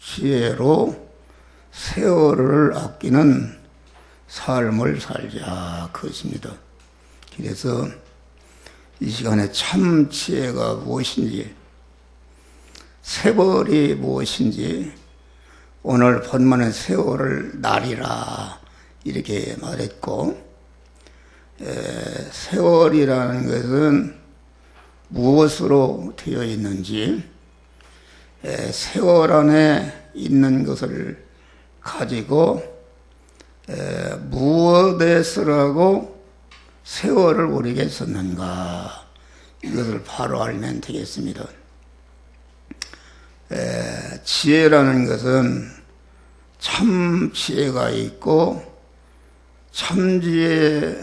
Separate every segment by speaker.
Speaker 1: 지혜로 세월을 아끼는 삶을 살자 그것입니다. 그래서 이 시간에 참 지혜가 무엇인지, 세월이 무엇인지, 오늘 본문의 세월을 날이라 이렇게 말했고, 세월이라는 것은 무엇으로 되어 있는지, 세월 안에 있는 것을 가지고 무엇에 쓰라고 세월을 우리에게 썼는가, 이것을 바로 알면 되겠습니다. 지혜라는 것은 참 지혜가 있고, 참 지혜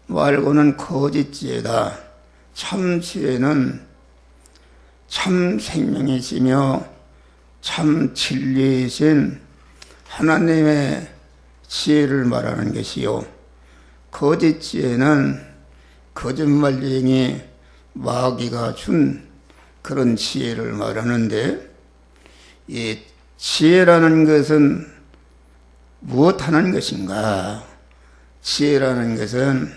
Speaker 1: 말고는 거짓 지혜다. 참 지혜는 참 생명이시며 참 진리이신 하나님의 지혜를 말하는 것이요, 거짓 지혜는 거짓말쟁이 마귀가 준 그런 지혜를 말하는데, 이 지혜라는 것은 무엇하는 것인가? 지혜라는 것은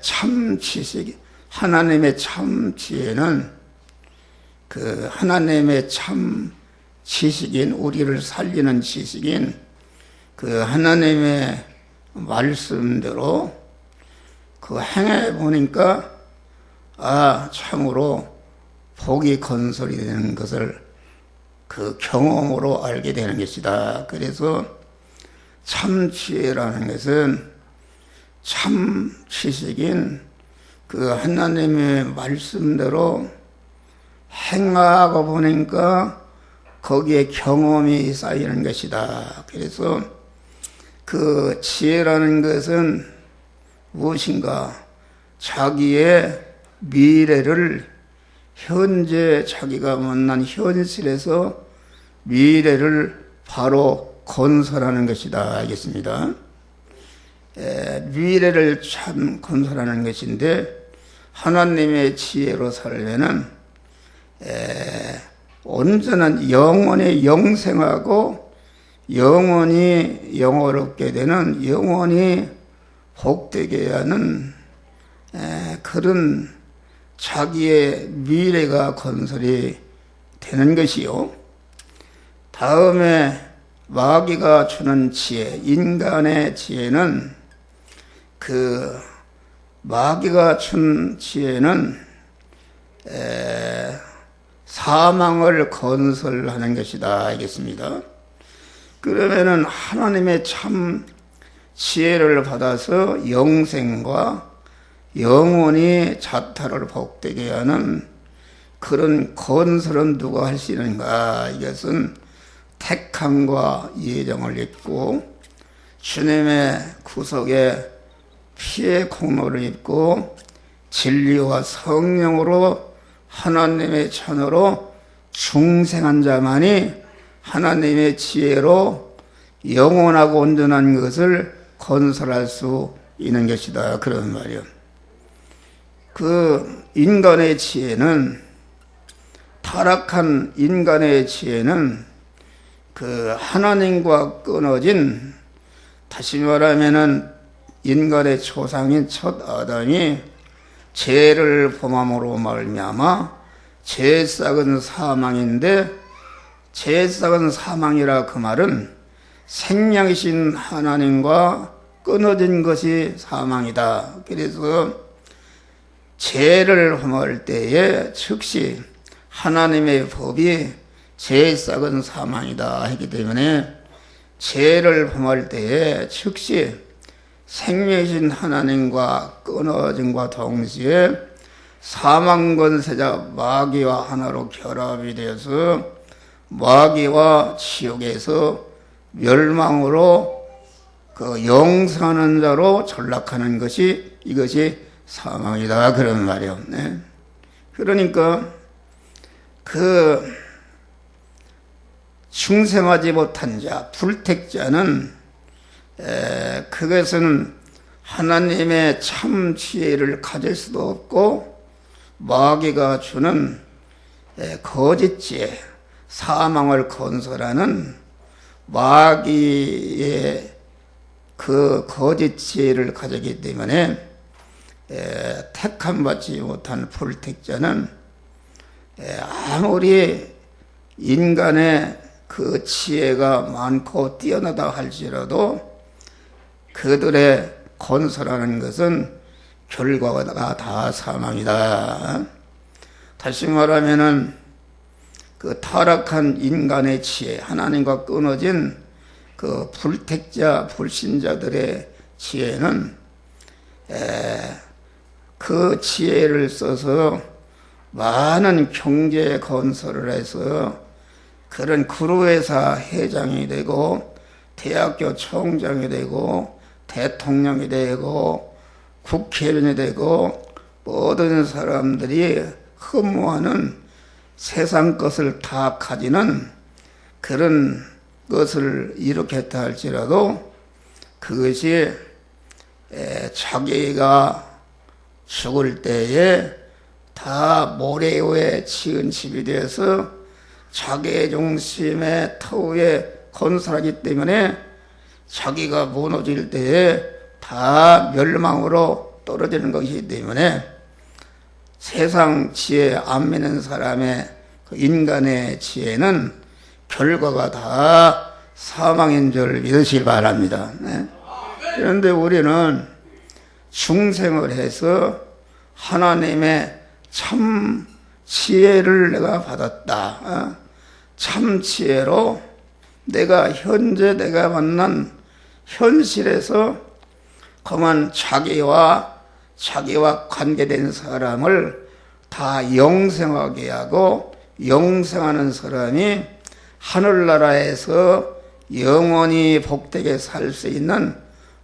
Speaker 1: 참 지식, 하나님의 참 지혜는 하나님의 참 지식인, 우리를 살리는 지식인 하나님의 말씀대로 행해 보니까 참으로 복이 건설이 되는 것을 경험으로 알게 되는 것이다. 그래서 참 지혜라는 것은 참 지식인 하나님의 말씀대로 행하고 보니까 거기에 경험이 쌓이는 것이다. 그래서 지혜라는 것은 무엇인가? 자기의 미래를, 현재 자기가 만난 현실에서 미래를 바로 건설하는 것이다. 알겠습니다. 미래를 참 건설하는 것인데, 하나님의 지혜로 살면은 온전한 영원히 영생하고 영원히 영원롭게 되는, 영원히 복되게 하는 그런 자기의 미래가 건설이 되는 것이요. 다음에 마귀가 주는 지혜, 인간의 지혜는, 마귀가 준 지혜는 사망을 건설하는 것이다. 알겠습니다. 그러면은 하나님의 참 지혜를 받아서 영생과 영원히 자타를 복되게 하는 그런 건설은 누가 할 수 있는가? 이것은 택함과 예정을 입고 주님의 구속에 피의 공로를 입고 진리와 성령으로 하나님의 자녀로 중생한 자만이 하나님의 지혜로 영원하고 온전한 것을 건설할 수 있는 것이다. 그런 말이요. 인간의 지혜는, 타락한 인간의 지혜는 하나님과 끊어진, 다시 말하면은 인간의 조상인 첫 아담이 죄를 범함으로 말미암아 죄 싹은 사망인데, 죄 싹은 사망이라 그 말은 생명이신 하나님과 끊어진 것이 사망이다. 그래서 죄를 범할 때에 즉시 하나님의 법이 죄 싹은 사망이다 했기 때문에, 죄를 범할 때에 즉시 생명이신 하나님과 끊어짐과 동시에 사망권세자 마귀와 하나로 결합이 되어서 마귀와 지옥에서 멸망으로 영생하는 자로 전락하는 것이, 이것이 사망이다. 그런 말이요. 네. 그러니까 중생하지 못한 자, 불택자는 그것은 하나님의 참 지혜를 가질 수도 없고, 마귀가 주는 거짓 지혜, 사망을 건설하는 마귀의 그 거짓 지혜를 가졌기 때문에 택함받지 못한 불택자는 아무리 인간의 그 지혜가 많고 뛰어나다 할지라도 그들의 건설하는 것은 결과가 다 사망이다. 다시 말하면은 그 타락한 인간의 지혜, 하나님과 끊어진 그 불택자, 불신자들의 지혜는 그 지혜를 써서 많은 경제 건설을 해서 그런 그룹회사 회장이 되고 대학교 총장이 되고 대통령이 되고 국회의원이 되고 모든 사람들이 흠모하는 세상 것을 다 가지는 그런 것을 일으켰다 할지라도 그것이 자기가 죽을 때에 다 모래 위에 지은 집이 되어서 자기의 중심의 터 위에 건설하기 때문에 자기가 무너질 때에 다 멸망으로 떨어지는 것이기 때문에 세상 지혜 안 믿는 사람의 그 인간의 지혜는 결과가 다 사망인 줄 믿으시기 바랍니다. 그런데 우리는 중생을 해서 하나님의 참 지혜를 내가 받았다. 참 지혜로 내가 현재 내가 만난 현실에서 그만 자기와 관계된 사람을 다 영생하게 하고 영생하는 사람이 하늘나라에서 영원히 복되게 살 수 있는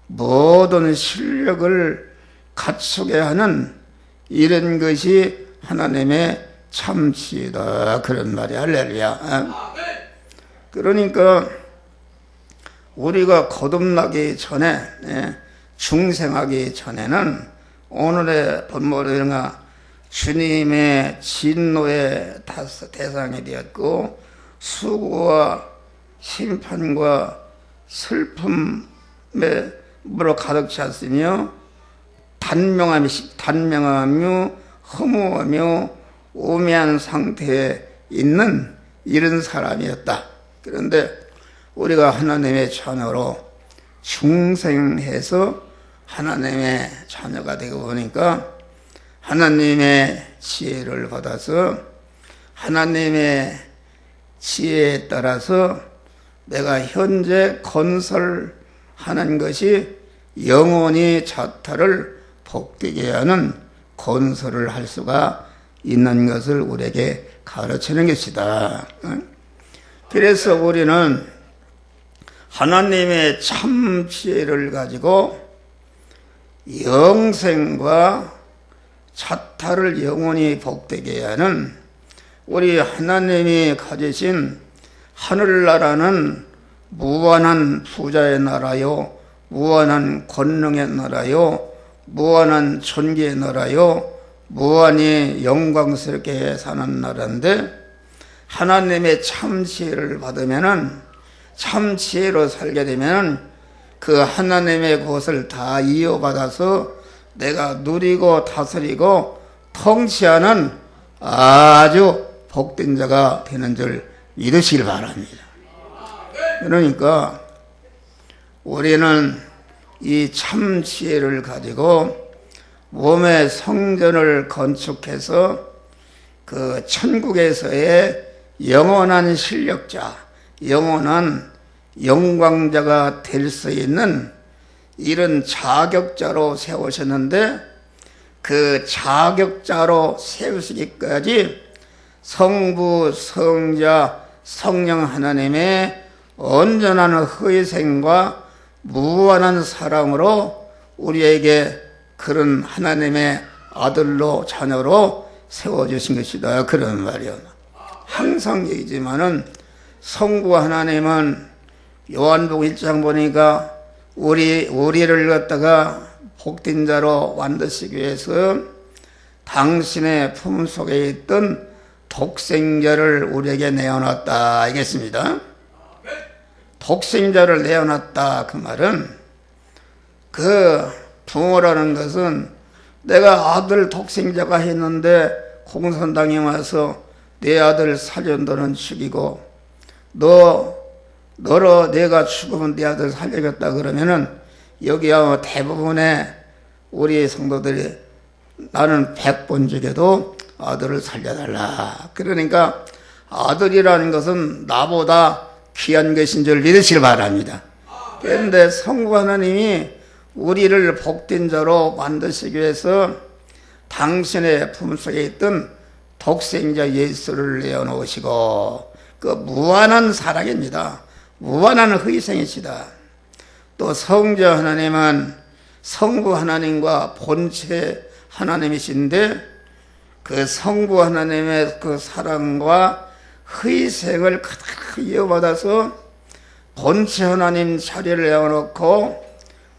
Speaker 1: 모든 실력을 갖추게 하는 이런 것이 하나님의 참지다. 그런 말이 할렐루야. 그러니까 우리가 거듭나기 전에 중생하기 전에는 오늘의 본문은 주님의 진노의 대상이 되었고 수고와 심판과 슬픔으로 가득 찼으며 단명하며 허무하며 오묘한 상태에 있는 이런 사람이었다. 그런데 우리가 하나님의 자녀로 중생해서 하나님의 자녀가 되고 보니까 하나님의 지혜를 받아서 하나님의 지혜에 따라서 내가 현재 건설하는 것이 영원히 자타를 복되게 하는 건설을 할 수가 있는 것을 우리에게 가르치는 것이다. 그래서 우리는 하나님의 참 지혜를 가지고 영생과 자타를 영원히 복되게 하는 우리 하나님이 가지신 하늘나라는 무한한 부자의 나라요, 무한한 권능의 나라요, 무한한 존귀의 나라요, 무한히 영광스럽게 사는 나라인데 하나님의 참 지혜를 받으면은 참 지혜로 살게 되면은 그 하나님의 것을 다 이어받아서 내가 누리고 다스리고 통치하는 아주 복된 자가 되는 줄 믿으시길 바랍니다. 그러니까 우리는 이 참 지혜를 가지고 몸의 성전을 건축해서 그 천국에서의 영원한 실력자, 영원한 영광자가 될 수 있는 이런 자격자로 세우셨는데 그 자격자로 세우시기까지 성부, 성자, 성령 하나님의 온전한 희생과 무한한 사랑으로 우리에게 그런 하나님의 아들로 자녀로 세워주신 것이다. 그런 말이요. 항상 얘기지만은 성부 하나님은 요한복음 1장 보니까 우리를 갖다가 복된 자로 만드시기 위해서 당신의 품속에 있던 독생자를 우리에게 내어놨다 알겠습니다. 독생자를 내어놨다 그 말은 그 부모라는 것은 내가 아들 독생자가 했는데 공산당이 와서 내 아들 살려 너는 죽이고 너로 내가 죽으면 내 아들 살려겠다 그러면은 여기 아마 대부분의 우리 성도들이 나는 100번 죽여도 아들을 살려달라. 그러니까 아들이라는 것은 나보다 귀한 것인 줄 믿으시길 바랍니다. 그런데 성부 하나님이 우리를 복된 자로 만드시기 위해서 당신의 품속에 있던 독생자 예수를 내어놓으시고 그 무한한 사랑입니다. 무한한 희생이시다. 또 성자 하나님은 성부 하나님과 본체 하나님이신데 그 성부 하나님의 그 사랑과 희생을 그대로 이어받아서 본체 하나님 자리를 내어놓고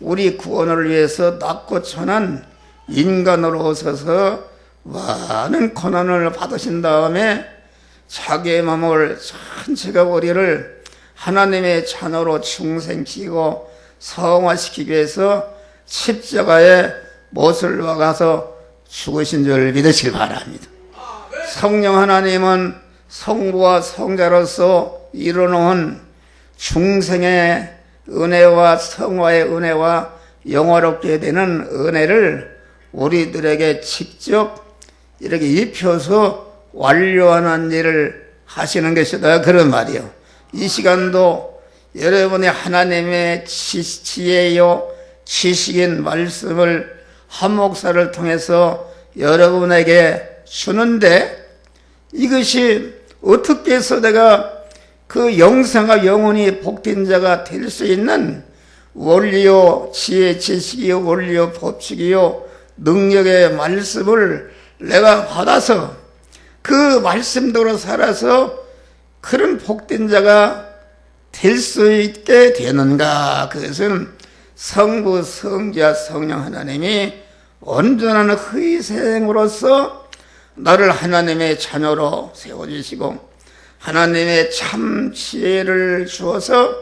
Speaker 1: 우리 구원을 위해서 낮고 천한 인간으로 오셔서 많은 고난을 받으신 다음에 자기의 마음을 전체가 우리를 하나님의 자녀로 충생시키고 성화시키기 위해서 십자가에 못을 박아서 죽으신 줄 믿으시길 바랍니다. 성령 하나님은 성부와 성자로서 이루어놓은 중생의 은혜와 성화의 은혜와 영화롭게 되는 은혜를 우리들에게 직접 이렇게 입혀서 완료하는 일을 하시는 것이다 그런 말이요. 이 시간도 여러분의 하나님의 지혜요 지식인 말씀을 한 목사를 통해서 여러분에게 주는데 이것이 어떻게 해서 내가 그 영생과 영원히 복된 자가 될 수 있는 원리요 지혜 지식이요 원리요 법칙이요 능력의 말씀을 내가 받아서 그 말씀대로 살아서 그런 복된 자가 될 수 있게 되는가? 그것은 성부, 성자, 성령 하나님이 온전한 희생으로서 나를 하나님의 자녀로 세워주시고 하나님의 참 지혜를 주어서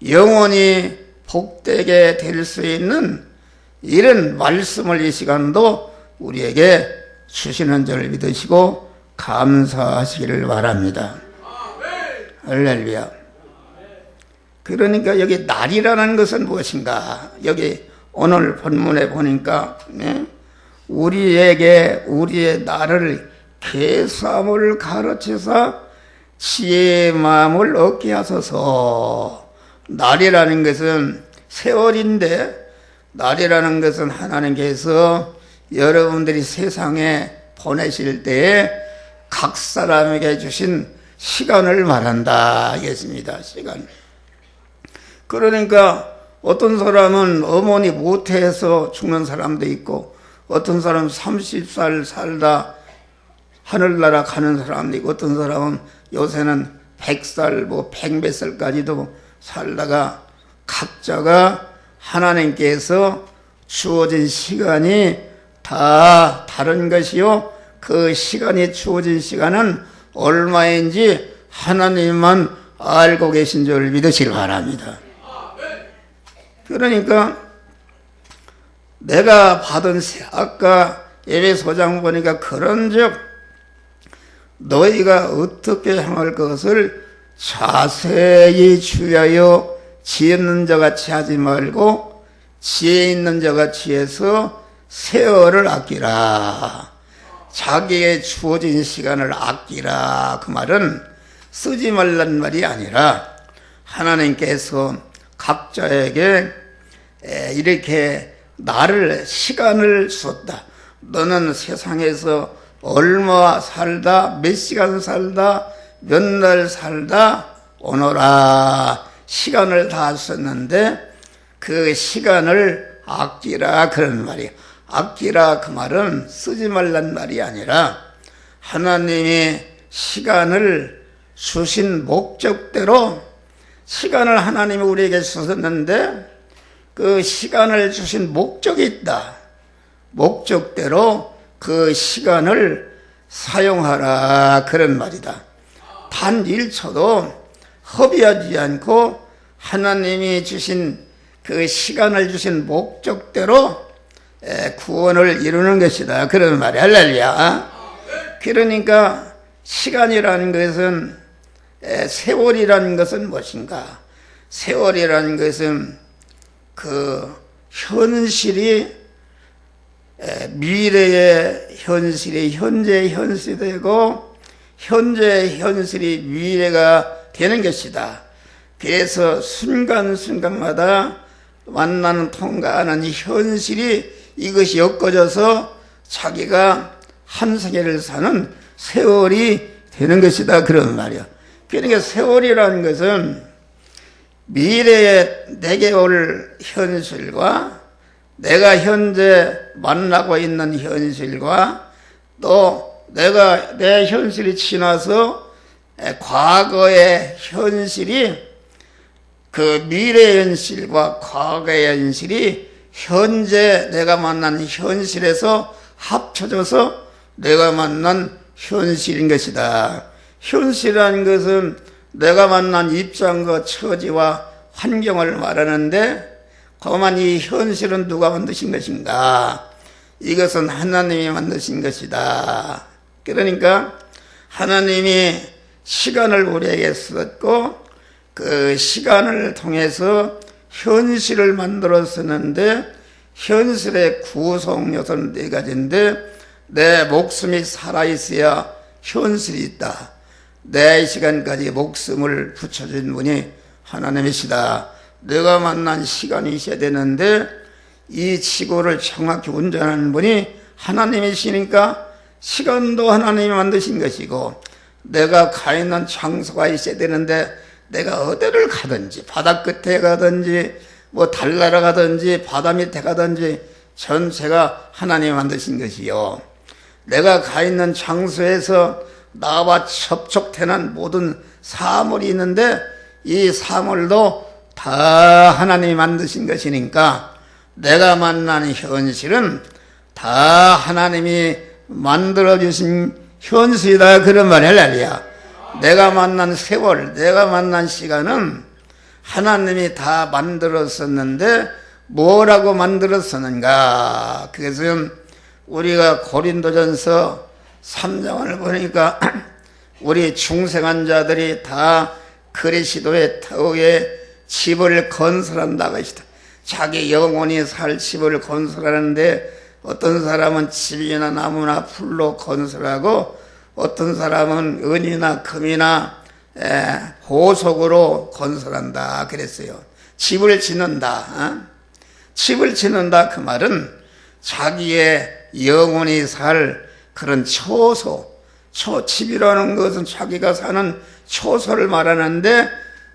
Speaker 1: 영원히 복되게 될 수 있는 이런 말씀을 이 시간도 우리에게 주시는 줄 믿으시고 감사하시기를 바랍니다. 할렐루야. 그러니까 여기 날이라는 것은 무엇인가? 여기 오늘 본문에 보니까 우리에게 우리의 날을 계수함을 가르쳐서 지혜의 마음을 얻게 하소서. 날이라는 것은 세월인데 날이라는 것은 하나님께서 여러분들이 세상에 보내실 때에 각 사람에게 주신 시간을 말한다 하겠습니다. 시간. 그러니까 어떤 사람은 어머니 모태해서 죽는 사람도 있고 어떤 사람은 30살 살다 하늘나라 가는 사람도 있고 어떤 사람은 요새는 100살 뭐 100몇 살까지도 살다가 각자가 하나님께서 주어진 시간이 다 다른 것이요 그 시간이 주어진 시간은 얼마인지 하나님만 알고 계신 줄 믿으시길 바랍니다. 그러니까 내가 받은 아까 예배소장 보니까 그런즉 너희가 어떻게 행할 것을 자세히 주의하여 지혜 있는 자같이 하지 말고 지혜 있는 자같이 해서 세월을 아끼라. 자기의 주어진 시간을 아끼라. 그 말은 쓰지 말란 말이 아니라 하나님께서 각자에게 이렇게 나를 시간을 주었다. 너는 세상에서 얼마 살다 몇 시간 살다 몇 날 살다 오너라. 시간을 다 썼는데 그 시간을 아끼라 그런 말이에요. 아끼라 그 말은 쓰지 말란 말이 아니라 하나님이 시간을 주신 목적대로 시간을 하나님이 우리에게 주셨는데 그 시간을 주신 목적이 있다. 목적대로 그 시간을 사용하라 그런 말이다. 단 1초도 허비하지 않고 하나님이 주신 그 시간을 주신 목적대로 구원을 이루는 것이다 그런 말이야. 할렐루야. 그러니까 시간이라는 것은 세월이라는 것은 무엇인가? 세월이라는 것은 그 현실이 미래의 현실이 현재 현실이 되고 현재 현실이 미래가 되는 것이다. 그래서 순간순간마다 만나는 통과하는 현실이 이것이 엮어져서 자기가 한 세계를 사는 세월이 되는 것이다 그런 말이야. 그러니까 세월이라는 것은 미래에 내게 올 현실과 내가 현재 만나고 있는 현실과 또 내가 내 현실이 지나서 과거의 현실이 그 미래 현실과 과거의 현실이 현재 내가 만난 현실에서 합쳐져서 내가 만난 현실인 것이다. 현실이라는 것은 내가 만난 입장과 처지와 환경을 말하는데 그만 이 현실은 누가 만드신 것인가? 이것은 하나님이 만드신 것이다. 그러니까 하나님이 시간을 우리에게 쓰었고 그 시간을 통해서 현실을 만들었었는데 현실의 구성 요소는 4가지인데 내 목숨이 살아있어야 현실이 있다. 내 시간까지 목숨을 붙여준 분이 하나님이시다. 내가 만난 시간이 있어야 되는데 이 지구를 정확히 운전하는 분이 하나님이시니까 시간도 하나님이 만드신 것이고 내가 가 있는 장소가 있어야 되는데 내가 어디를 가든지 바다 끝에 가든지 뭐 달나라 가든지 바다 밑에 가든지 전체가 하나님이 만드신 것이요. 내가 가 있는 장소에서 나와 접촉되는 모든 사물이 있는데 이 사물도 다 하나님이 만드신 것이니까 내가 만나는 현실은 다 하나님이 만들어주신 현실이다 그런 말이야. 할렐루야. 내가 만난 세월, 내가 만난 시간은 하나님이 다 만들었었는데 뭐라고 만들었었는가? 그것은 우리가 고린도전서 3장을 보니까 우리 중생한 자들이 다 그리스도의 터에 집을 건설한다고 하시다. 자기 영혼이 살 집을 건설하는데 어떤 사람은 집이나 나무나 풀로 건설하고 어떤 사람은 은이나 금이나 보석으로 건설한다 그랬어요. 집을 짓는다. 집을 짓는다 그 말은 자기의 영혼이 살 그런 초소, 집이라는 것은 자기가 사는 초소를 말하는데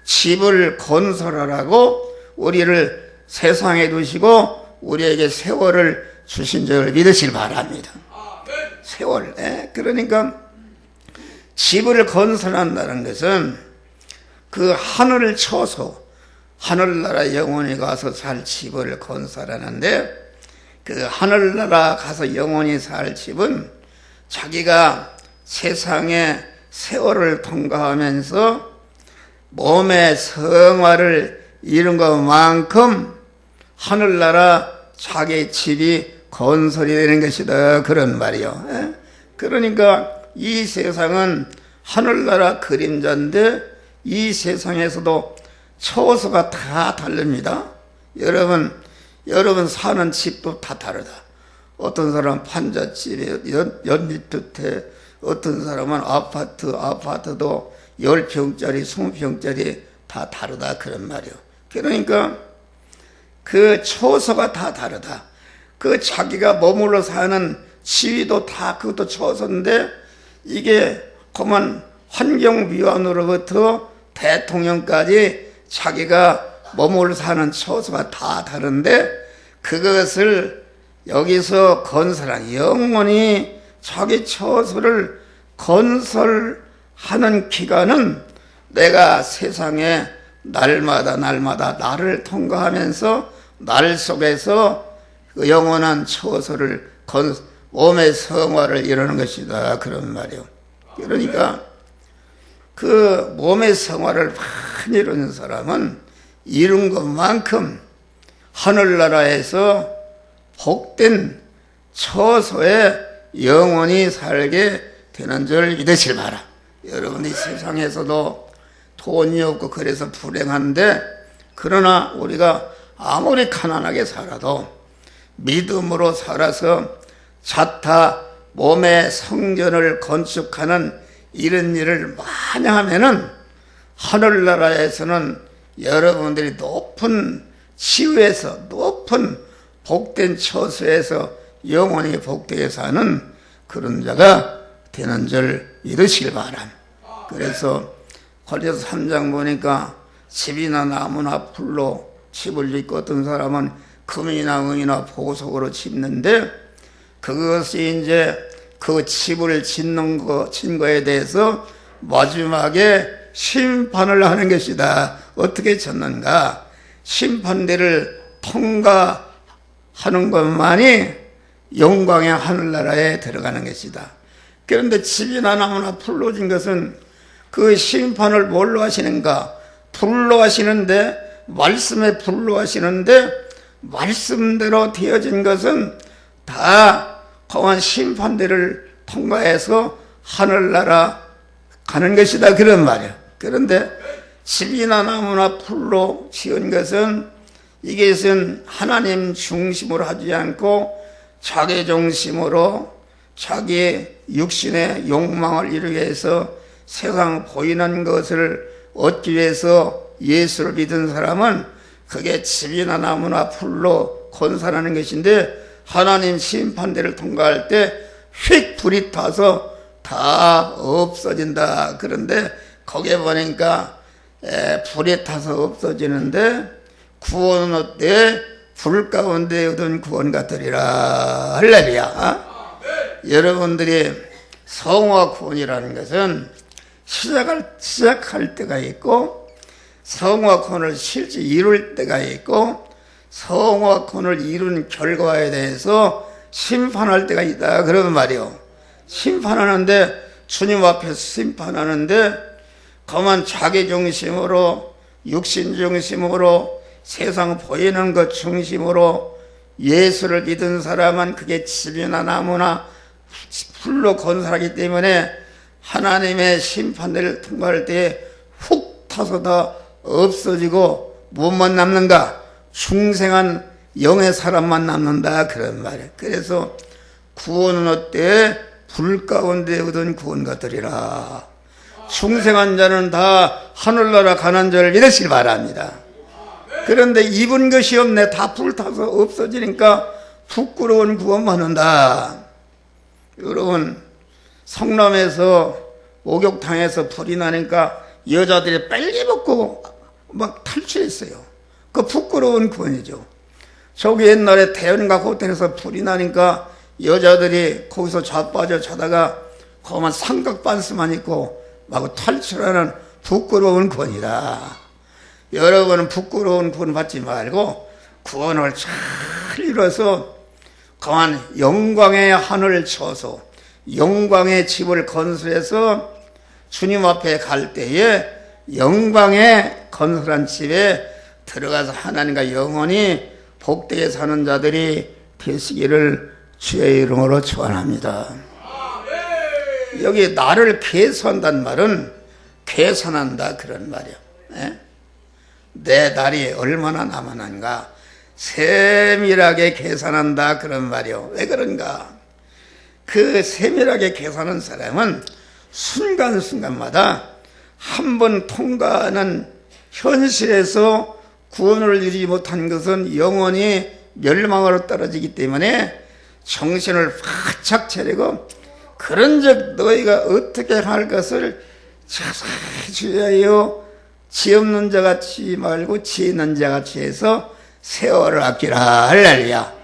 Speaker 1: 집을 건설하라고 우리를 세상에 두시고 우리에게 세월을 주신 적을 믿으시길 바랍니다. 세월. 그러니까 집을 건설한다는 것은 그 하늘 초소, 하늘나라 영혼이 가서 살 집을 건설하는데 그 하늘나라 가서 영혼이 살 집은 자기가 세상의 세월을 통과하면서 몸의 성화를 이룬 것만큼 하늘나라 자기 집이 건설이 되는 것이다 그런 말이요. 그러니까 이 세상은 하늘나라 그림자인데 이 세상에서도 초소가 다 다릅니다. 여러분 사는 집도 다 다르다. 어떤 사람은 판잣집에 연립주택, 어떤 사람은 아파트도 10평짜리 20평짜리 다 다르다 그런 말이요. 그러니까 그 초소가 다 다르다. 그 자기가 머물러 사는 지위도 다 그것도 초소인데 이게 그만 환경위원으로부터 대통령까지 자기가 머물러 사는 초소가 다 다른데 그것을 여기서 건설한 영원히 자기 초소를 건설하는 기간은 내가 세상에 날마다 나를 통과하면서 날 속에서 그 영원한 초소를 몸의 성화를 이루는 것이다. 그런 말이요. 그러니까 그 몸의 성화를 많이 이루는 사람은 이룬 것만큼 하늘나라에서 복된 처소에 영원히 살게 되는 줄 믿으실 바라. 여러분이 세상에서도 돈이 없고 그래서 불행한데, 그러나 우리가 아무리 가난하게 살아도 믿음으로 살아서 자타 몸의 성전을 건축하는 이런 일을 많이 하면은 하늘나라에서는 여러분들이 높은 지위에서, 높은 복된 처소에서 영원히 복되게 사는 그런 자가 되는 줄 믿으시길 바람. 그래서 고린도서 3장 보니까 집이나 나무나 풀로 집을 짓고, 어떤 사람은 금이나 은이나 보석으로 짓는데, 그것이 이제 그 집을 짓는 거에 대해서 마지막에 심판을 하는 것이다. 어떻게 짓는가? 심판대를 통과하는 것만이 영광의 하늘나라에 들어가는 것이다. 그런데 집이나 나무나 풀로 진 것은 그 심판을 뭘로 하시는가? 불로 하시는데, 말씀에 불로 하시는데, 말씀대로 되어진 것은 다 공한 심판대를 통과해서 하늘나라 가는 것이다. 그런 말이야. 그런데 집이나 나무나 풀로 지은 것은, 이것은 하나님 중심으로 하지 않고 자기 중심으로 자기 육신의 욕망을 이루기 위해서 세상 보이는 것을 얻기 위해서 예수를 믿은 사람은 그게 집이나 나무나 풀로 건설하는 것인데, 하나님 심판대를 통과할 때 휙 불이 타서 다 없어진다. 그런데 거기에 보니까 불에 타서 없어지는데, 구원은 어때? 불 가운데 얻은 구원 같으리라. 할렐루야. 여러분들이 성화 구원이라는 것은 시작할 때가 있고, 성화 구원을 실제 이룰 때가 있고, 성화 구원을 이룬 결과에 대해서 심판할 때가 있다. 그런 말이요. 심판하는데, 주님 앞에서 심판하는데, 그만 자기 중심으로, 육신 중심으로, 세상 보이는 것 중심으로 예수를 믿은 사람은 그게 집이나 나무나 풀로 건설하기 때문에 하나님의 심판대를 통과할 때 훅 타서 다 없어지고, 무엇만 남는가? 중생한 영의 사람만 남는다. 그런 말이에요. 그래서 구원은 어때? 불 가운데 얻은 구원 같으리라. 중생한 자는 다 하늘나라 가는 줄 믿으시기 바랍니다. 그런데 입은 것이 없네. 다 불타서 없어지니까 부끄러운 구원만 한다. 여러분, 성남에서 목욕탕에서 불이 나니까 여자들이 빨리 벗고 막 탈출했어요. 그 부끄러운 구원이죠. 저기 옛날에 대연각 호텔에서 불이 나니까 여자들이 거기서 자빠져 자다가 거만 삼각반스만 입고 막 탈출하는 부끄러운 구원이다. 여러분은 부끄러운 구원 받지 말고 구원을 잘 이뤄서 거한 영광의 하늘 쳐서 영광의 집을 건설해서 주님 앞에 갈 때에 영광의 건설한 집에 들어가서 하나님과 영원히 복되게 사는 자들이 되시기를 주의 이름으로 축원합니다. 여기 나를 계산한다는 말은 계산한다 그런 말이야. 내 날이 얼마나 남았는가 세밀하게 계산한다 그런 말이요. 왜 그런가? 그 세밀하게 계산한 사람은 순간순간마다 한 번 통과하는 현실에서 구원을 이루지 못한 것은 영원히 멸망으로 떨어지기 때문에 정신을 바짝 차리고 그런즉 너희가 어떻게 할 것을 자세히 주의하여 지혜 없는 자가 치지 말고 지혜 있는 자가 치해서 세월을 아끼라. 할렐루야.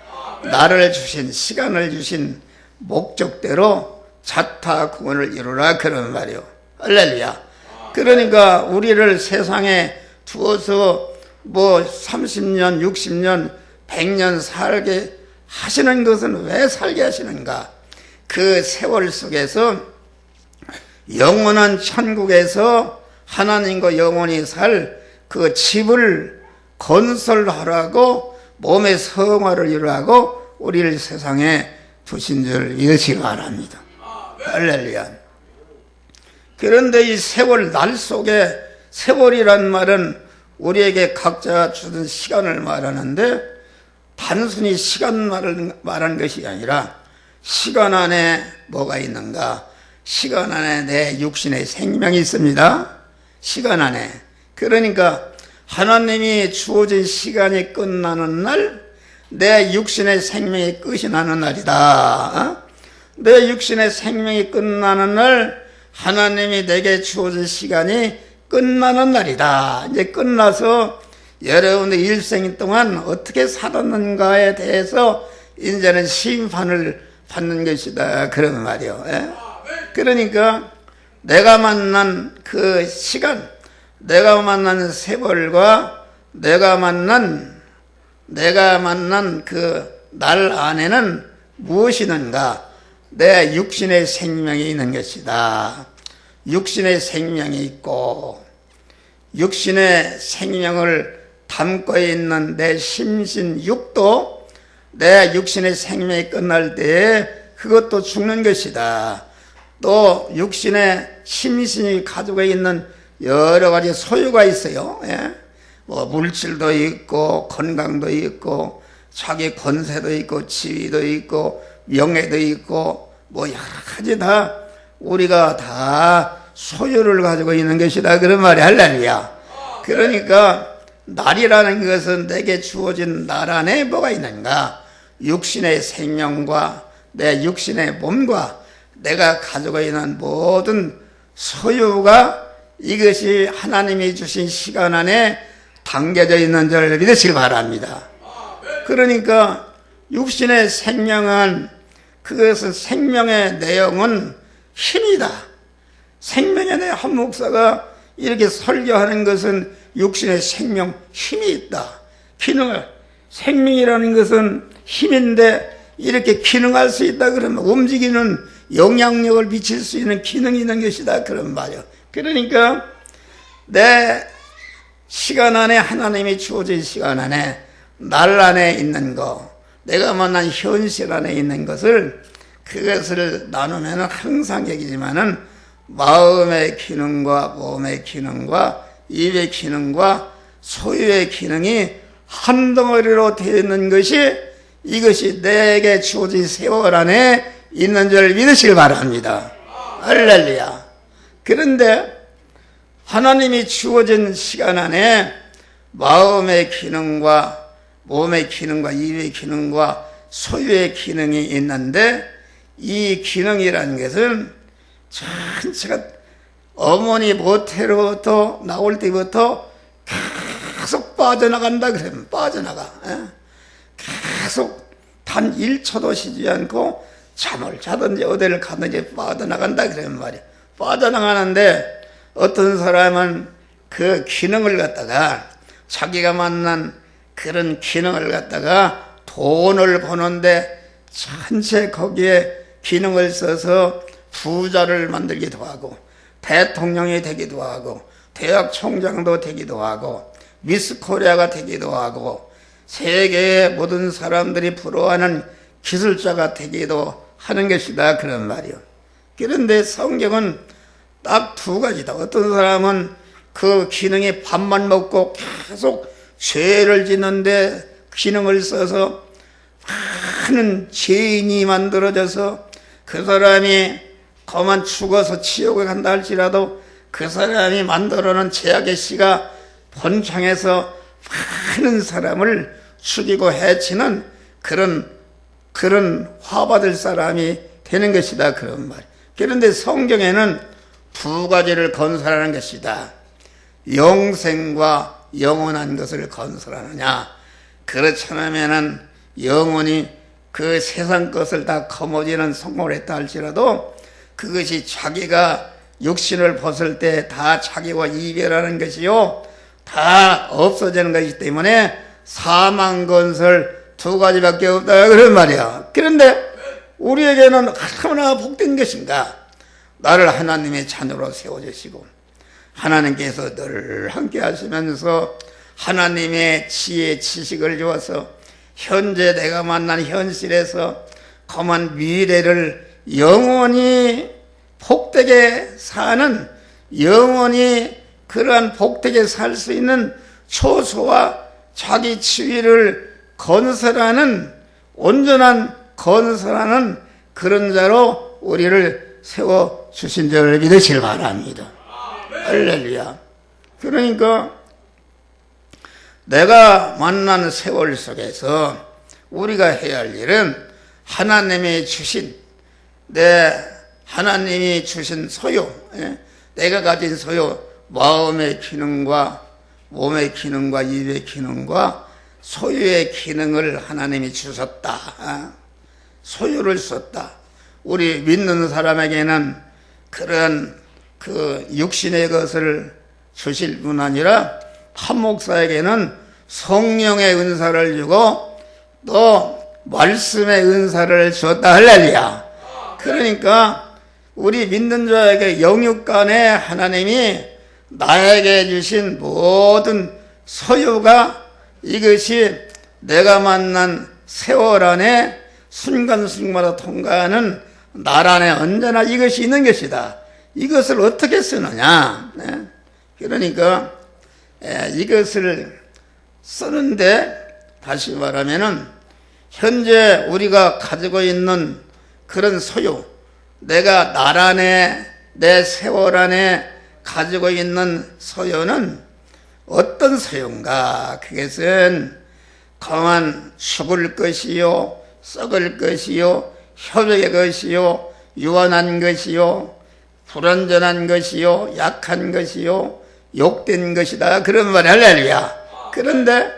Speaker 1: 나를 주신 시간을 주신 목적대로 자타 구원을 이루라 그런 말이요. 할렐루야. 그러니까 우리를 세상에 두어서 뭐 30년, 60년, 100년 살게 하시는 것은 왜 살게 하시는가? 그 세월 속에서 영원한 천국에서 하나님과 영원히 살 그 집을 건설하라고 몸의 성화를 이루라고 우리를 세상에 두신 줄 믿으시기 바랍니다. 할렐루야. 그런데 이 세월 날 속에 세월이란 말은 우리에게 각자 주는 시간을 말하는데 단순히 시간만을 말하는 것이 아니라 시간 안에 뭐가 있는가? 시간 안에 내 육신의 생명이 있습니다. 시간 안에. 그러니까 하나님이 주어진 시간이 끝나는 날 내 육신의 생명이 끝이 나는 날이다. 내 육신의 생명이 끝나는 날 하나님이 내게 주어진 시간이 끝나는 날이다. 이제 끝나서 여러분의 일생 동안 어떻게 살았는가에 대해서 이제는 심판을 받는 것이다. 그런 말이요. 그러니까 내가 만난 그 시간, 내가 만난 세월과 내가 만난 그 날 안에는 무엇이 있는가? 내 육신의 생명이 있는 것이다. 육신의 생명이 있고 육신의 생명을 담고 있는 내 심신육도 내 육신의 생명이 끝날 때에 그것도 죽는 것이다. 또 육신의 심신이 가지고 있는 여러 가지 소유가 있어요. 뭐 물질도 있고 건강도 있고 자기 권세도 있고 지위도 있고 명예도 있고 뭐 여러 가지 다 우리가 다 소유를 가지고 있는 것이다. 그런 말이 할렐루야. 그러니까 날이라는 것은 내게 주어진 날 안에 뭐가 있는가? 육신의 생명과 내 육신의 몸과 내가 가지고 있는 모든 소유가 이것이 하나님이 주신 시간 안에 담겨져 있는 줄 믿으시기 바랍니다. 그러니까 육신의 생명은 그것은 생명의 내용은 힘이다. 생명의 내 한 목사가 이렇게 설교하는 것은 육신의 생명 힘이 있다. 기능을 생명이라는 것은 힘인데 이렇게 기능할 수 있다 그러면 움직이는 영향력을 미칠 수 있는 기능이 있는 것이다 그런 말이요. 그러니까 내 시간 안에 하나님이 주어진 시간 안에 날 안에 있는 거 내가 만난 현실 안에 있는 것을 그것을 나누면 항상 얘기지만은 마음의 기능과 몸의 기능과 입의 기능과 소유의 기능이 한 덩어리로 되어 있는 것이 이것이 내게 주어진 세월 안에 있는 줄 믿으시길 바랍니다. 할렐루야. 그런데 하나님이 주어진 시간 안에 마음의 기능과 몸의 기능과 입의 기능과 소유의 기능이 있는데 이 기능이라는 것은 전체가 어머니 모태로부터 나올 때부터 계속 빠져나간다 그러면 빠져나가. 계속 단 1초도 쉬지 않고 잠을 자든지 어디를 가든지 빠져나간다 그러면 말이야. 빠져나가는데 어떤 사람은 그 기능을 갖다가 자기가 만난 그런 기능을 갖다가 돈을 버는데 전체 거기에 기능을 써서 부자를 만들기도 하고 대통령이 되기도 하고 대학 총장도 되기도 하고 미스 코리아가 되기도 하고 세계의 모든 사람들이 부러워하는 기술자가 되기도 하는 것이다 그런 말이요. 그런데 성경은 딱 두 가지다. 어떤 사람은 그 기능이 밥만 먹고 계속 죄를 짓는데 기능을 써서 많은 죄인이 만들어져서 그 사람이 그만 죽어서 지옥에 간다 할지라도 그 사람이 만들어놓은 죄악의 씨가 번창해서 많은 사람을 죽이고 해치는 그런 화받을 사람이 되는 것이다 그런 말. 그런데 성경에는 두 가지를 건설하는 것이다. 영생과 영원한 것을 건설하느냐. 그렇지 않으면은 영원히 그 세상 것을 다 거머쥐는 성공을 했다 할지라도 그것이 자기가 육신을 벗을 때 다 자기와 이별하는 것이요 다 없어지는 것이기 때문에 사망 건설 두 가지밖에 없다 그런 말이야. 그런데 우리에게는 얼마나 복된 것인가. 나를 하나님의 자녀로 세워주시고 하나님께서 늘 함께 하시면서 하나님의 지혜 지식을 주어서 현재 내가 만난 현실에서 거만 미래를 영원히 복되게 사는, 영원히 그러한 복되게 살 수 있는 초소와 자기 지위를 건설하는, 온전한 건설하는 그런 자로 우리를 세워주신 줄 믿으시길 바랍니다. 할렐루야. 그러니까 내가 만난 세월 속에서 우리가 해야 할 일은 하나님이 주신, 하나님이 주신 소유, 내가 가진 소유, 마음의 기능과 몸의 기능과 입의 기능과 소유의 기능을 하나님이 주셨다. 소유를 썼다. 우리 믿는 사람에게는 그런 그 육신의 것을 주실 뿐 아니라 한 목사에게는 성령의 은사를 주고 또 말씀의 은사를 주었다. 할렐루야. 그러니까 우리 믿는 자에게 영육간에 하나님이 나에게 주신 모든 소유가, 이것이 내가 만난 세월 안에 순간순간마다 통과하는 날 안에 언제나 이것이 있는 것이다. 이것을 어떻게 쓰느냐. 그러니까 이것을 쓰는데, 다시 말하면은 현재 우리가 가지고 있는 그런 소유, 내가 날 안에, 내 세월 안에 가지고 있는 소유는 어떤 소유인가? 그것은 가만 죽을 것이요, 썩을 것이요, 협약의 것이요, 유한한 것이요, 불완전한 것이요, 약한 것이요, 욕된 것이다. 그런 말이 할렐루야. 그런데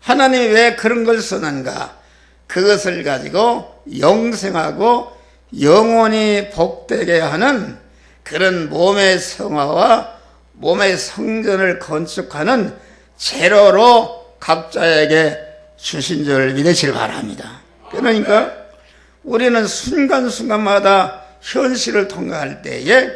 Speaker 1: 하나님이 왜 그런 걸 쓰는가? 그것을 가지고 영생하고 영원히 복되게 하는 그런 몸의 성화와 몸의 성전을 건축하는 재료로 각자에게 주신 줄 믿으시길 바랍니다. 그러니까 우리는 순간순간마다 현실을 통과할 때에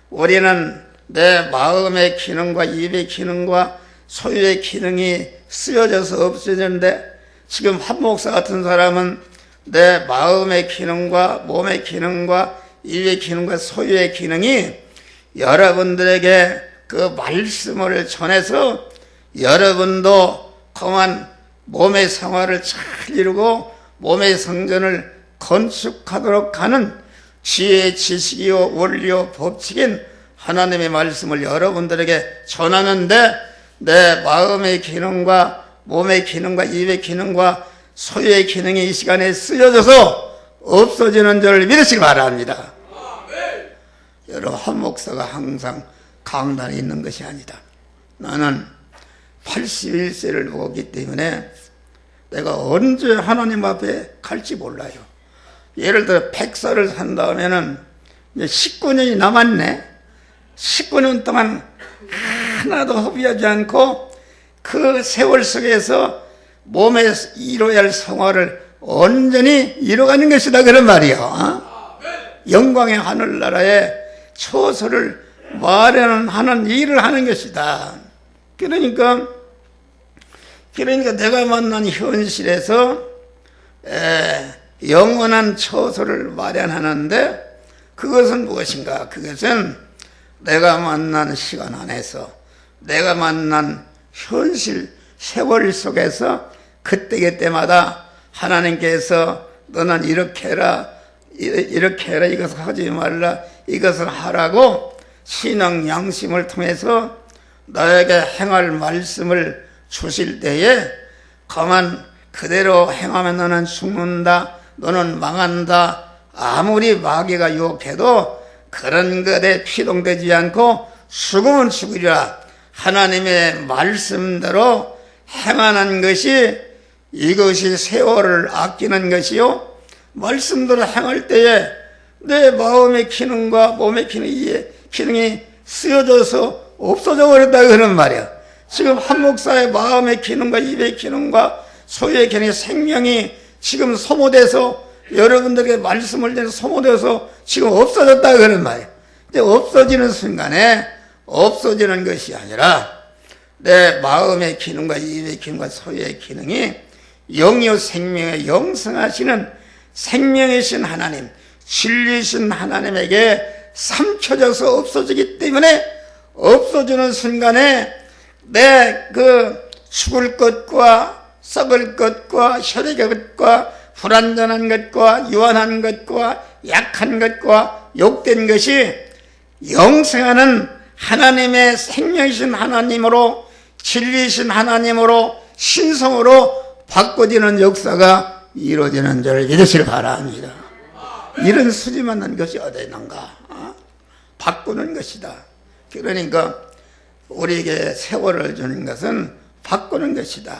Speaker 1: 우리는 내 마음의 기능과 입의 기능과 소유의 기능이 쓰여져서 없어지는데, 지금 한 목사 같은 사람은 내 마음의 기능과 몸의 기능과 입의 기능과 소유의 기능이 여러분들에게 그 말씀을 전해서 여러분도 그만 몸의 생활을 잘 이루고 몸의 성전을 건축하도록 하는 지혜, 지식이요, 원리요, 법칙인 하나님의 말씀을 여러분들에게 전하는데, 내 마음의 기능과 몸의 기능과 입의 기능과 소유의 기능이 이 시간에 쓰여져서 없어지는 줄 믿으시기 바랍니다. 여러분, 한 목사가 항상 강단에 있는 것이 아니다. 나는 81세를 먹었기 때문에 내가 언제 하나님 앞에 갈지 몰라요. 예를 들어 100살을 산다면은 이제 19년이 남았네. 19년 동안 하나도 허비하지 않고 그 세월 속에서 몸에 이루어야 할 성화를 온전히 이루어가는 것이다. 그런 말이요. 영광의 하늘나라에 처소를 마련하는 일을 하는 것이다. 그러니까 내가 만난 현실에서 영원한 처소를 마련하는데, 그것은 무엇인가? 그것은 내가 만난 시간 안에서, 내가 만난 현실 세월 속에서 그때마다 하나님께서 너는 이렇게 해라, 이렇게 해라, 이것을 하지 말라, 이것을 하라고 신앙 양심을 통해서 나에게 행할 말씀을 주실 때에 가만 그대로 행하면 너는 죽는다, 너는 망한다, 아무리 마귀가 유혹해도 그런 것에 피동되지 않고 죽으면 죽으리라 하나님의 말씀대로 행하는 것이, 이것이 세월을 아끼는 것이요, 말씀대로 행할 때에 내 마음의 기능과 몸의 기능이 쓰여져서 없어져 버렸다. 그런 말이야. 지금 한 목사의 마음의 기능과 입의 기능과 소유의 기능의 생명이 지금 소모돼서 여러분들에게 말씀을 전해 소모되어서 지금 없어졌다 그런 말이에요. 이제 없어지는 순간에 없어지는 것이 아니라 내 마음의 기능과 입의 기능과 소유의 기능이 영이요 생명의 영성하시는 생명이신 하나님, 진리이신 하나님에게 삼켜져서 없어지기 때문에 없어지는 순간에 내 그 죽을 것과 썩을 것과 혈액의 것과 불완전한 것과 유한한 것과 약한 것과 욕된 것이 영생하는 하나님의 생명이신 하나님으로 진리이신 하나님으로 신성으로 바꿔지는 역사가 이루어지는 줄 믿으시길 바랍니다. 이런 수지 만난 것이 어디 있는가? 바꾸는 것이다. 그러니까 우리에게 세월을 주는 것은 바꾸는 것이다.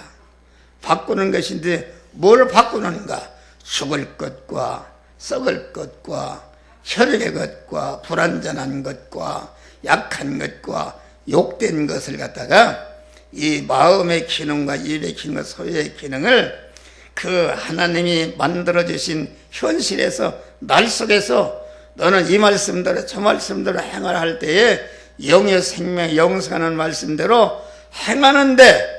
Speaker 1: 바꾸는 것인데 뭘 바꾸는가? 죽을 것과 썩을 것과 혈액의 것과 불완전한 것과 약한 것과 욕된 것을 갖다가 이 마음의 기능과 입의 기능과 소유의 기능을 그 하나님이 만들어주신 현실에서 날 속에서 너는 이 말씀대로 저 말씀대로 행하라 할 때에 영의 생명 영생하는 말씀대로 행하는데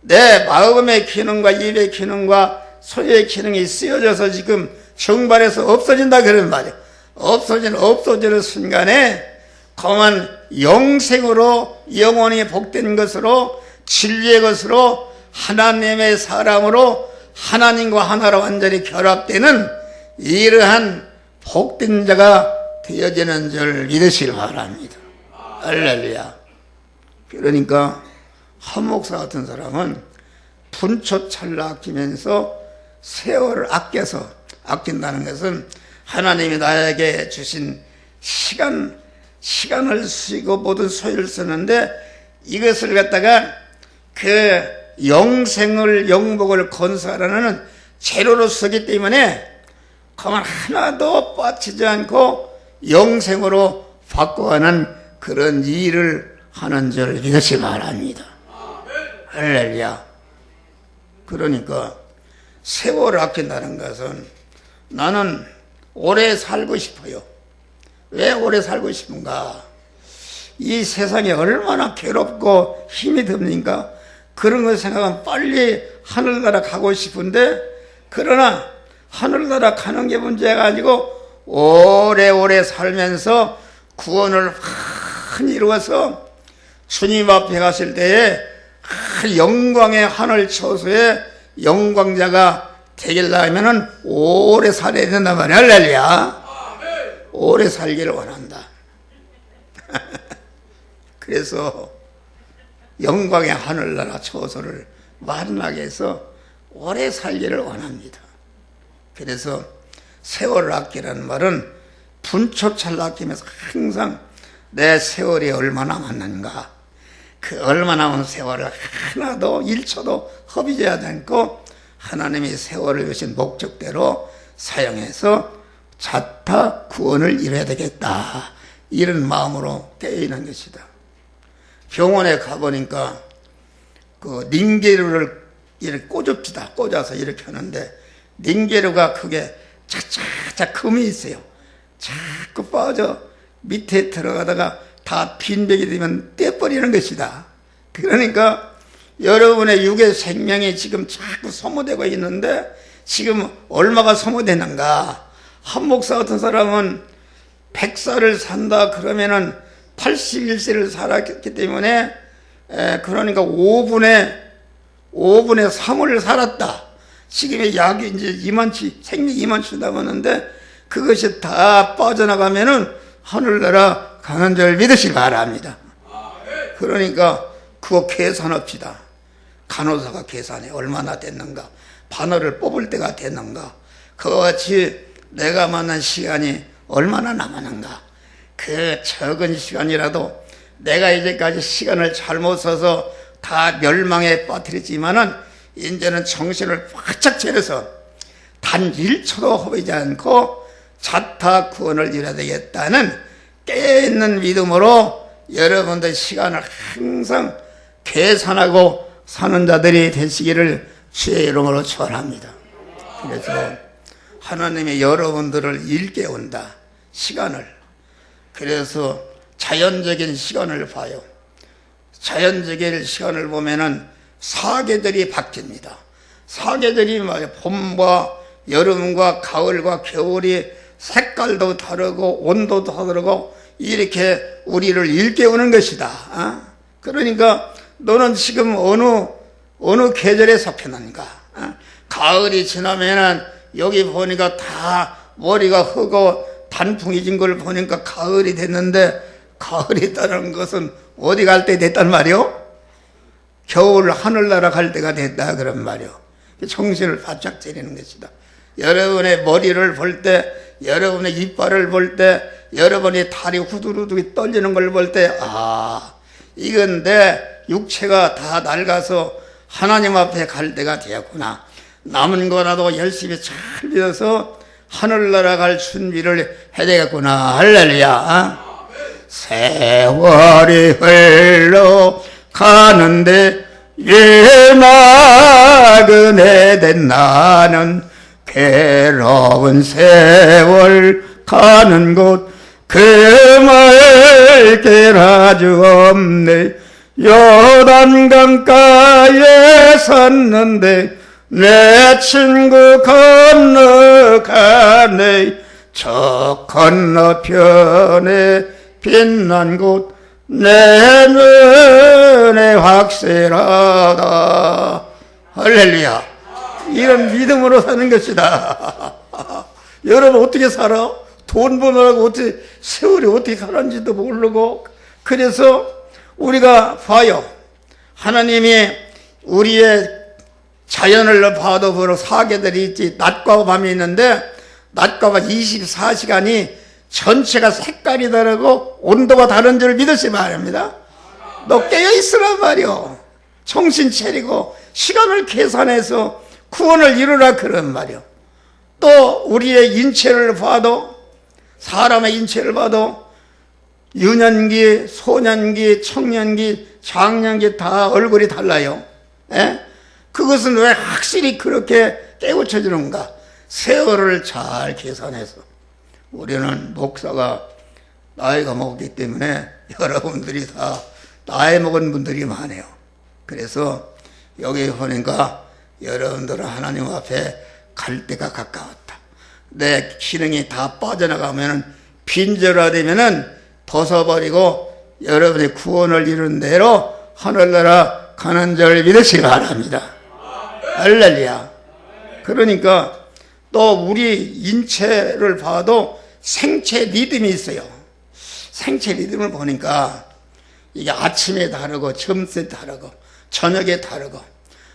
Speaker 1: 내 마음의 기능과 입의 기능과 소유의 기능이 쓰여져서 지금 정발해서 없어진다 그런 말이에요. 없어지는 순간에 그만 영생으로 영원히 복된 것으로 진리의 것으로 하나님의 사람으로 하나님과 하나로 완전히 결합되는 이러한 복된 자가 되어지는 줄 믿으시길 바랍니다. 할렐루야. 그러니까 한 목사 같은 사람은 분초찰나 아끼면서 세월을 아껴서 아낀다는 것은 하나님이 나에게 주신 시간을 쓰고 모든 소유를 쓰는데 이것을 갖다가 그 영복을 건설하는 재료로 쓰기 때문에 가만 하나도 빠지지 않고 영생으로 바꿔가는 그런 일을 하는 줄 믿으시 바랍니다. 할렐루야. 그러니까 세월을 아낀다는 것은 나는 오래 살고 싶어요. 왜 오래 살고 싶은가? 이 세상이 얼마나 괴롭고 힘이 듭니까? 그런 걸 생각하면 빨리 하늘나라 가고 싶은데 그러나 하늘나라 가는 게 문제가 아니고 오래오래 살면서 구원을 많이 이루어서 주님 앞에 갔을 때에 영광의 하늘 처소에 영광자가 되려면은 오래 살아야 된단 말이야. 할렐루야. 오래 살기를 원한다. 그래서 영광의 하늘나라 처소를 만나게 해서 오래 살기를 원합니다. 그래서 세월을 아끼라는 말은 분초찰나 아끼면서 항상 내 세월이 얼마나 남았는가, 그 얼마 남은 세월을 하나도 1초도 허비하지 않고 하나님이 세월을 주신 목적대로 사용해서 자타 구원을 이뤄야 되겠다, 이런 마음으로 떼이는 것이다. 병원에 가보니까 그 링게르를 이렇게 꽂아서 이렇게 하는데 링게르가 그게 차차차 금이 있어요. 자꾸 빠져 밑에 들어가다가 다 빈백이 되면 떼버리는 것이다. 그러니까 여러분의 육의 생명이 지금 자꾸 소모되고 있는데 지금 얼마가 소모되는가? 한 목사 같은 사람은 100살을 산다 그러면은 81세를 살았기 때문에 그러니까 5분의 3을 살았다. 지금의 약이 이제 이만치, 생리 이만치 남았는데 그것이 다 빠져나가면은 하늘나라 가는 줄 믿으시기 바랍니다. 그러니까 그거 계산합시다. 간호사가 계산해. 얼마나 됐는가. 바늘을 뽑을 때가 됐는가. 그와 같이 내가 만난 시간이 얼마나 남았는가. 그 적은 시간이라도 내가 이제까지 시간을 잘못 써서 다 멸망에 빠뜨렸지만은 이제는 정신을 바짝 차려서 단 1초도 허비지 않고 자타 구원을 이뤄야 되겠다는 깨있는 믿음으로 여러분들 시간을 항상 계산하고 사는 자들이 되시기를 주의 이름으로 축원합니다. 그래서 하나님이 여러분들을 일깨운다. 시간을. 그래서 자연적인 시간을 봐요. 자연적인 시간을 보면은 사계절이 바뀝니다. 사계절이 말이야. 봄과 여름과 가을과 겨울이 색깔도 다르고 온도도 다르고 이렇게 우리를 일깨우는 것이다. 그러니까 너는 지금 어느 계절에 속했는가? 가을이 지나면은 여기 보니까 다 머리가 흑고 단풍이 진 걸 보니까 가을이 됐는데, 가을이라는 것은 어디 갈 때 됐단 말이요? 겨울 하늘나라 갈 때가 됐다 그런 말이요. 정신을 바짝 차리는 것이다. 여러분의 머리를 볼 때, 여러분의 이빨을 볼 때, 여러분의 다리 후두루두 떨리는 걸 볼 때, 이건 내 육체가 다 낡아서 하나님 앞에 갈 때가 되었구나. 남은 거라도 열심히 잘 믿어서 하늘나라 갈 준비를 해야 되겠구나. 할렐루야. 세월이 흘러가는데 왜 나그네 나는 괴로운 세월 가는 곳 그 말 아주 없네. 요단강가에 섰는데 내 친구 건너가네. 저 건너편에 빛난 곳 내 눈에 확실하다. 할렐루야. 이런 믿음으로 사는 것이다. 여러분 어떻게 살아? 돈 버느라고 어떻게 세월이 어떻게 가는지도 모르고. 그래서 우리가 봐요. 하나님이 우리의 자연을 봐도 보러 사계절이 있지. 낮과 밤이 있는데 낮과 밤 24시간이 전체가 색깔이 다르고 온도가 다른 줄 믿으시 바랍니다. 너 깨어있으란 말이요. 정신 차리고 시간을 계산해서 구원을 이루라 그런 말이요. 또 우리의 인체를 봐도, 사람의 인체를 봐도 유년기, 소년기, 청년기, 장년기 다 얼굴이 달라요. 그것은 왜 확실히 그렇게 깨우쳐지는가? 세월을 잘 계산해서. 우리는 목사가 나이가 먹기 때문에 여러분들이 다 나이 먹은 분들이 많아요. 그래서 여기 보니까 여러분들은 하나님 앞에 갈 때가 가까웠다. 내 기능이 다 빠져나가면은 빈절화되면은 벗어버리고 여러분의 구원을 이룬 대로 하늘나라 가는 줄 믿으시기 바랍니다. 할렐루야. 그러니까 또 우리 인체를 봐도 생체 리듬이 있어요. 생체 리듬을 보니까 이게 아침에 다르고 점심에 다르고 저녁에 다르고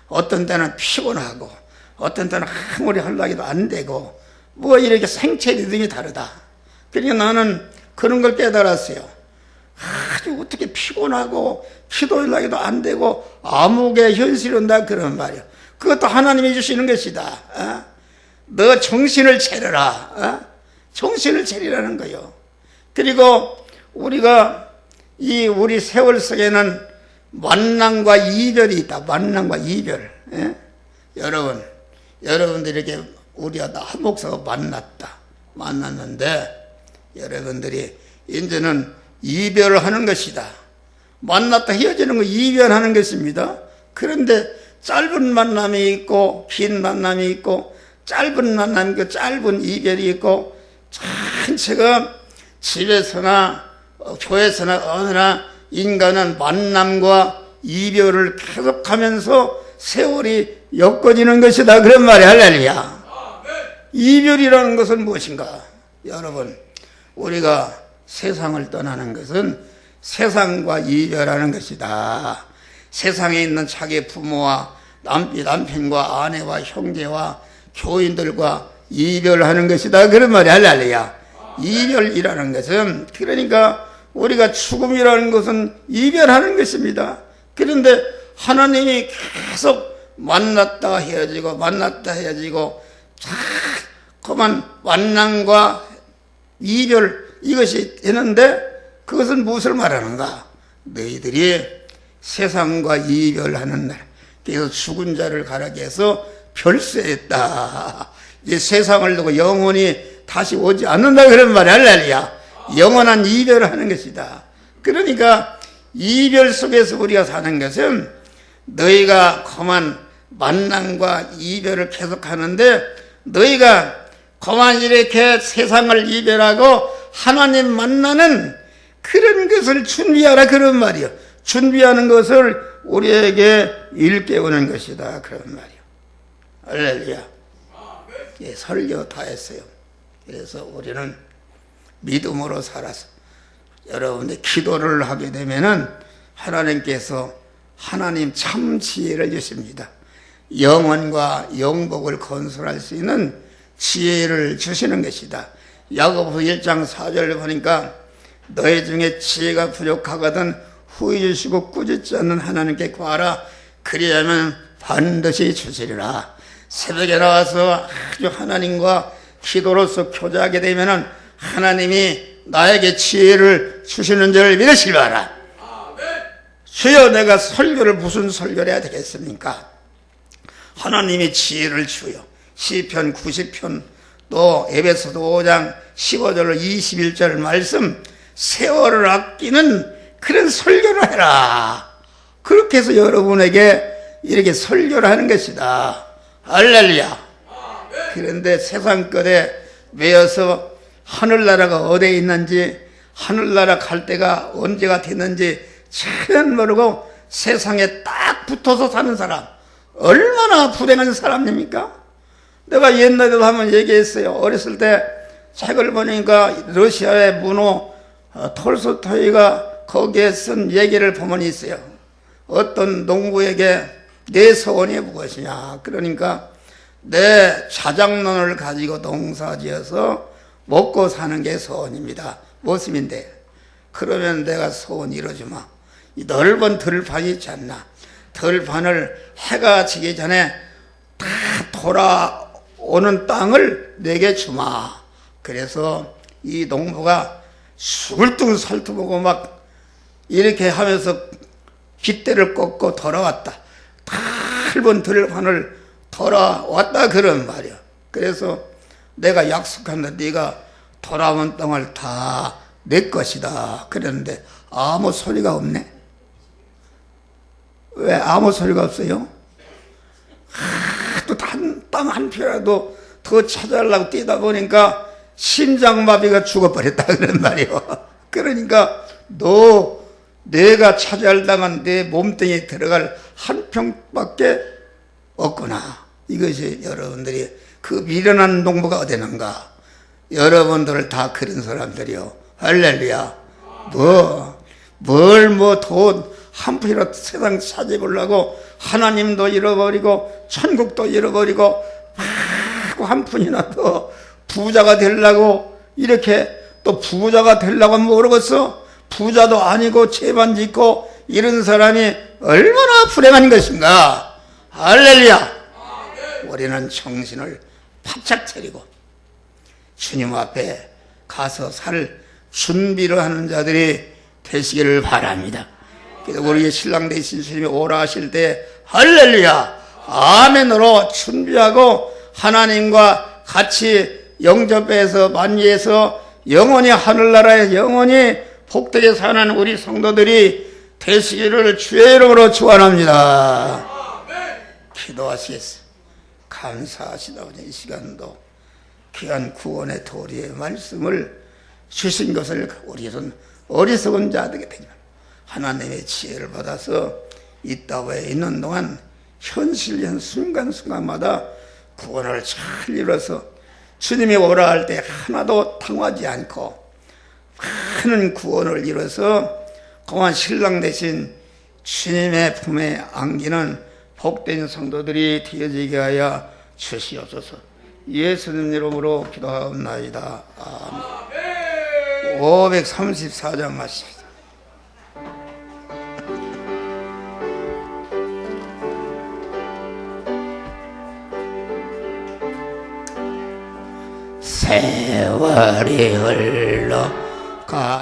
Speaker 1: 어떤 때는 피곤하고 어떤 때는 아무리 하려고 안 되고 뭐 이렇게 생체 리듬이 다르다. 그러니까 나는 그런 걸 깨달았어요. 아주 어떻게 피곤하고 기도하려고도 안 되고 암흑의 현실이 온다 그런 말이에요. 그것도 하나님이 주시는 것이다. 너 정신을 차려라. 정신을 차리라는 거예요. 그리고 우리가 우리 세월 속에는 만남과 이별이 있다. 만남과 이별. 여러분들에게 우리가 한 목사가 만났는데 여러분들이 이제는 이별을 하는 것이다. 만났다 헤어지는 거 이별하는 것입니다. 그런데 짧은 만남이 있고 긴 만남이 있고 짧은 만남이 있고 짧은 이별이 있고 전체가 집에서나 교회에서나 어느나 인간은 만남과 이별을 계속하면서 세월이 엮어지는 것이다 그런 말이 할렐루야. 이별이라는 것은 무엇인가? 여러분, 우리가 세상을 떠나는 것은 세상과 이별하는 것이다. 세상에 있는 자기 부모와 남편과 아내와 형제와 교인들과 이별하는 것이다 그런 말이 할렐루야. 이별이라는 것은 그러니까 우리가 죽음이라는 것은 이별하는 것입니다. 그런데 하나님이 계속 만났다 헤어지고 만났다 헤어지고 자꾸만 만남과 이별 이것이 되는데 그것은 무엇을 말하는가? 너희들이 세상과 이별하는 날, 그래서 죽은 자를 가라게 해서 별세했다. 이 세상을 두고 영원히 다시 오지 않는다 그런 말이야. 할렐루야. 영원한 이별을 하는 것이다. 그러니까 이별 속에서 우리가 사는 것은 너희가 그만 만남과 이별을 계속하는데 너희가 그만 이렇게 세상을 이별하고 하나님 만나는 그런 것을 준비하라 그런 말이요. 준비하는 것을 우리에게 일깨우는 것이다 그런 말이요. 할렐루야. 예, 설교 다 했어요. 그래서 우리는 믿음으로 살아서 여러분들 기도를 하게 되면은 하나님께서 하나님 참 지혜를 주십니다. 영원과 영복을 건설할 수 있는 지혜를 주시는 것이다. 야고보서 1장 4절 보니까 너희 중에 지혜가 부족하거든 후히 주시고 꾸짖지 않는 하나님께 구하라. 그리하면 반드시 주시리라. 새벽에 나와서 아주 하나님과 기도로서 교제하게 되면은 하나님이 나에게 지혜를 주시는 줄 믿으시기 바라. 주여, 내가 설교를 무슨 설교를 해야 되겠습니까? 하나님이 지혜를 주요. 시편 90편 또 에베소서 5장 15절로 21절 말씀, 세월을 아끼는 그런 설교를 해라. 그렇게 해서 여러분에게 이렇게 설교를 하는 것이다. 할렐루야. 그런데 세상 것에 매여서 하늘나라가 어디에 있는지, 하늘나라 갈 때가 언제가 됐는지 잘 모르고 세상에 딱 붙어서 사는 사람, 얼마나 불행한 사람입니까? 내가 옛날에도 한번 얘기했어요. 어렸을 때 책을 보니까 러시아의 문호 톨스토이가 거기에 쓴 얘기를 보면 있어요. 어떤 농부에게 내 소원이 무엇이냐. 그러니까 내 자작론을 가지고 농사지어서 먹고 사는 게 소원입니다. 모습인데, 그러면 내가 소원 이루어주마. 이 넓은 들판이 있지 않나. 들판을 해가 지기 전에 다 돌아오는 땅을 내게 주마. 그래서 이 농부가 술뚱 설투보고 막 이렇게 하면서 깃대를 꺾고 돌아왔다. 넓은 들판을 돌아왔다 그런 말이야. 그래서 내가 약속한다. 네가 돌아온 땅을 다 내 것이다. 그랬는데 아무 소리가 없네. 왜 아무 소리가 없어요? 또 땅 한 표라도 더 찾아가려고 뛰다 보니까 심장마비가 죽어버렸다 그런 말이요. 그러니까 내가 차지할 당한 내 몸뚱이에 들어갈 한 평밖에 없구나. 이것이 여러분들이 그 미련한 농부가 어디 있는가. 여러분들을 다 그런 사람들이요. 할렐루야. 돈 한 푼이라도 세상 차지하려고 하나님도 잃어버리고 천국도 잃어버리고 한 푼이라도 부자가 되려고 이렇게 또 부자가 되려고 하면 모르겠어. 부자도 아니고 죄만 짓고 이런 사람이 얼마나 불행한 것인가. 할렐루야. 우리는 정신을 바짝 차리고 주님 앞에 가서 살 준비를 하는 자들이 되시기를 바랍니다. 그래서 우리의 신랑 되신 주님이 오라 하실 때 할렐루야 아멘으로 준비하고 하나님과 같이 영접해서 만리해서 영원히 하늘나라에 영원히 복되게 사는 우리 성도들이 되시기를 주의 이름으로 축원합니다. 기도하시겠어요. 감사하시다 보니 이 시간도 귀한 구원의 도리의 말씀을 주신 것을 우리는 어리석은 자들에게 되지만 하나님의 지혜를 받아서 이 땅에 있는 동안 현실현 순간순간마다 구원을 잘 이뤄서 주님이 오라 할 때 하나도 당하지 않고 많은 구원을 이뤄서 공한 신랑 대신 주님의 품에 안기는 복된 성도들이 되어지게 하여 주시옵소서. 예수님 이름으로 기도하옵나이다. 아멘. 534장 말씀. 세월이 흘러가